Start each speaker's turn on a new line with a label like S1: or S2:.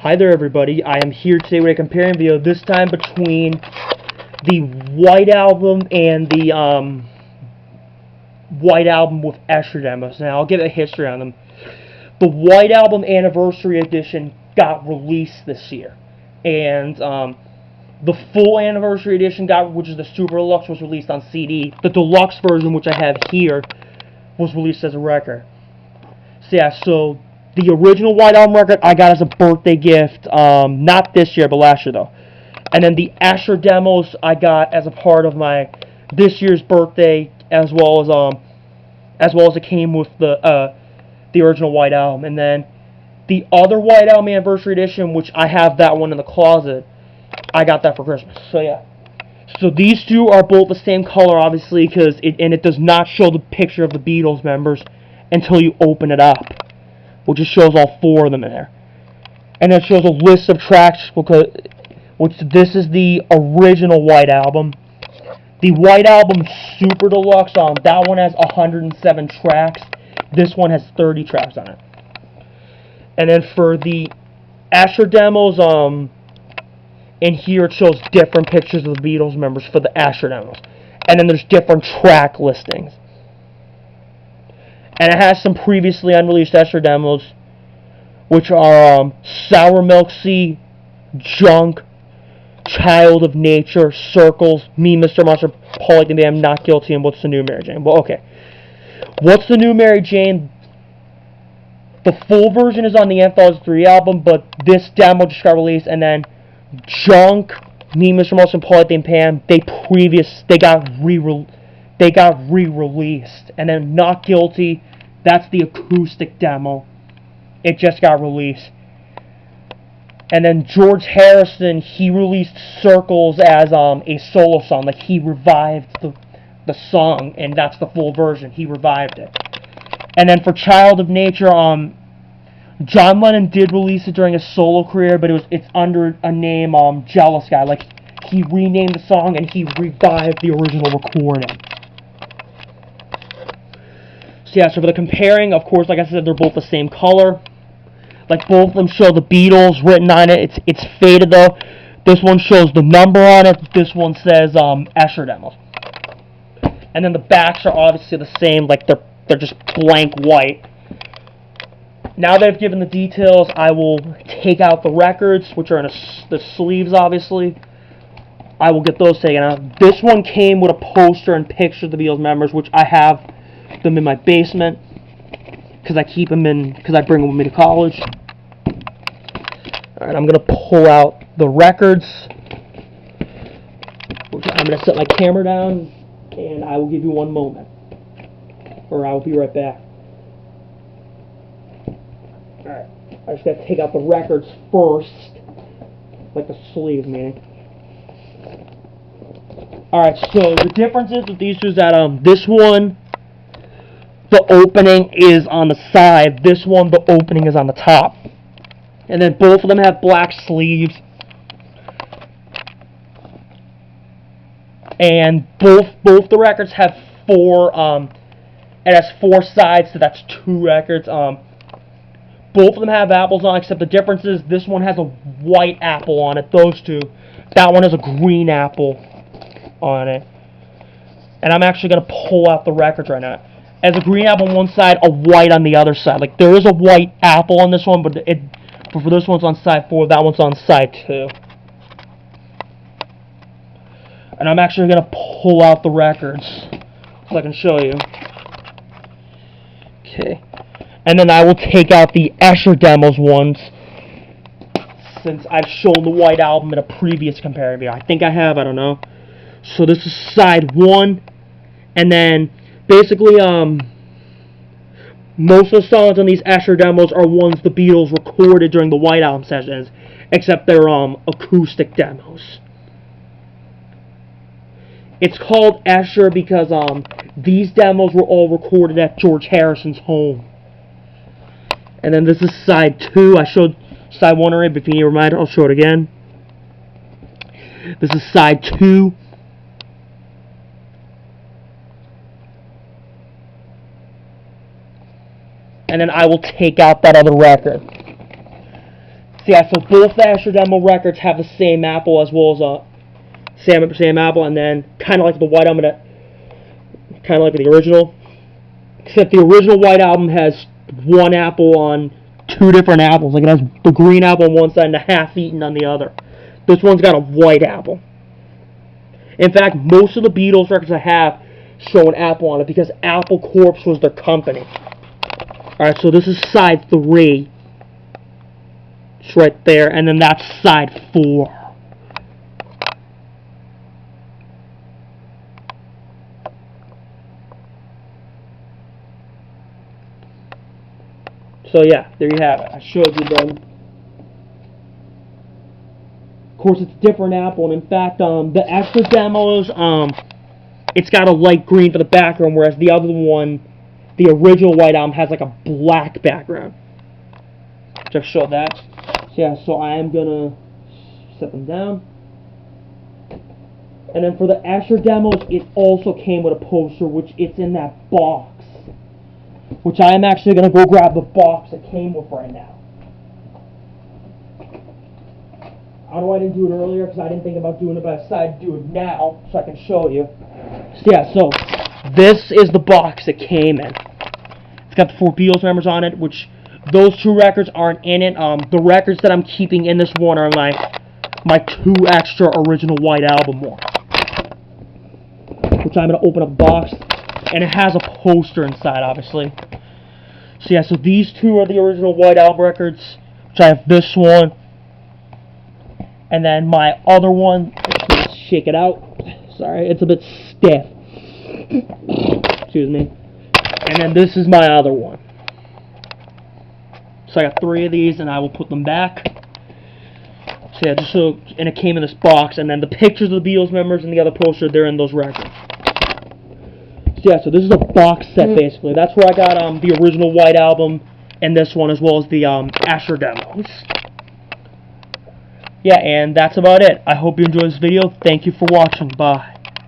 S1: Hi there everybody, I am here today with a comparing video, this time between the White Album and the White Album with Escher demos. Now I'll give a history on them. The White Album Anniversary Edition got released this year, and the full Anniversary Edition which is the Super Deluxe, was released on CD. The Deluxe version, which I have here, was released as a record. So the original White Album record I got as a birthday gift, not this year, but last year though. And then the Escher demos I got as a part of my this year's birthday, as well as it came with the original White Album. And then the other White Album Anniversary Edition, which I have that one in the closet, I got that for Christmas. So yeah. So these two are both the same color, obviously, because it does not show the picture of the Beatles members until you open it up, which just shows all four of them in there. And it shows a list of tracks, which this is the original White Album. The White Album Super Deluxe, that one has 107 tracks. This one has 30 tracks on it. And then for the Escher demos, in here it shows different pictures of the Beatles members for the Escher demos. And then there's different track listings. And it has some previously unreleased Escher demos, which are Sour Milk Sea, Junk, Child of Nature, Circles, Me, Mr. Monster, Paul Like the Band, Not Guilty, and What's the New Mary Jane. Well, okay. What's the New Mary Jane? The full version is on the Anthology 3 album, but this demo just got released, and then Junk, Me, Mr. Monster, and Paul Like the Band, they got re-released. And then Not Guilty, that's the acoustic demo. It just got released. And then George Harrison, he released Circles as a solo song. Like, he revived the song, and that's the full version. He revived it. And then for Child of Nature, John Lennon did release it during his solo career, but it's under a name, Jealous Guy. Like, he renamed the song and he revived the original recording. So yeah, so for the comparing, of course, like I said, they're both the same color. Like, both of them show the Beatles written on it. It's faded though. This one shows the number on it. This one says Escher demos. And then the backs are obviously the same. Like, they're just blank white. Now that I've given the details, I will take out the records, which are in the sleeves, obviously. I will get those taken out. This one came with a poster and picture of the Beatles members, which I have them in my basement because I keep them because I bring them with me to college. Alright, I'm going to pull out the records. I'm going to set my camera down, and I will give you one moment. Or I will be right back. Alright, I just got to take out the records first. Like the sleeves, meaning. Alright, so the difference is with these two is that this one, the opening is on the side. This one, the opening is on the top. And then both of them have black sleeves. And both the records have it has 4 sides, so that's 2 records. Both of them have apples on, except the difference is this one has a white apple on it, those two. That one has a green apple on it. And I'm actually going to pull out the records right now. As a green apple on one side, a white on the other side. Like, there is a white apple on this one, but for this one's on side 4, that one's on side 2. And I'm actually going to pull out the records so I can show you. Okay. And then I will take out the Escher demos ones, since I've shown the White Album in a previous comparing video. I think I have, I don't know. So this is side 1, and then basically, most of the songs on these Escher demos are ones the Beatles recorded during the White Album sessions, except they're acoustic demos. It's called Escher because these demos were all recorded at George Harrison's home. And then this is side 2. I showed side 1 already, but if you need a reminder, I'll show it again. This is side 2. And then I will take out that other record. So yeah, so both the Asher Demo records have the same apple as well as same apple, and then kind of like the White Album, kind of like the original, except the original White Album has one apple on two different apples. Like it has the green apple on one side and a half-eaten on the other. This one's got a white apple. In fact, most of the Beatles records I have show an apple on it because Apple Corps was their company. Alright, so this is side 3. It's right there, and then that's side 4. So yeah, there you have it. I showed you them. Of course, it's a different apple, and in fact, the extra demos, it's got a light green for the background, whereas the other one, the original White Album, has like a black background. Just showed that. So yeah, so I am gonna set them down. And then for the Asher demos, it also came with a poster, which it's in that box. Which I am actually going to go grab the box it came with right now. I don't know why I didn't do it earlier, because I didn't think about doing it, but I decided to do it now, so I can show you. So yeah, so this is the box it came in. It's got the 4 Beatles members on it, which those 2 records aren't in it. The records that I'm keeping in this one are my 2 extra original White Album ones. Which I'm going to open up the box. And it has a poster inside, obviously. So yeah, so these 2 are the original White Album records. Which I have this one. And then my other one, let's shake it out. Sorry, it's a bit stiff. Excuse me. And then this is my other one. So I got 3 of these, and I will put them back. So yeah, just so, and it came in this box. And then the pictures of the Beatles members and the other poster, they're in those records. So yeah, so this is a box set basically. That's where I got the original White Album and this one, as well as the Asher demos. Yeah, and that's about it. I hope you enjoyed this video. Thank you for watching. Bye.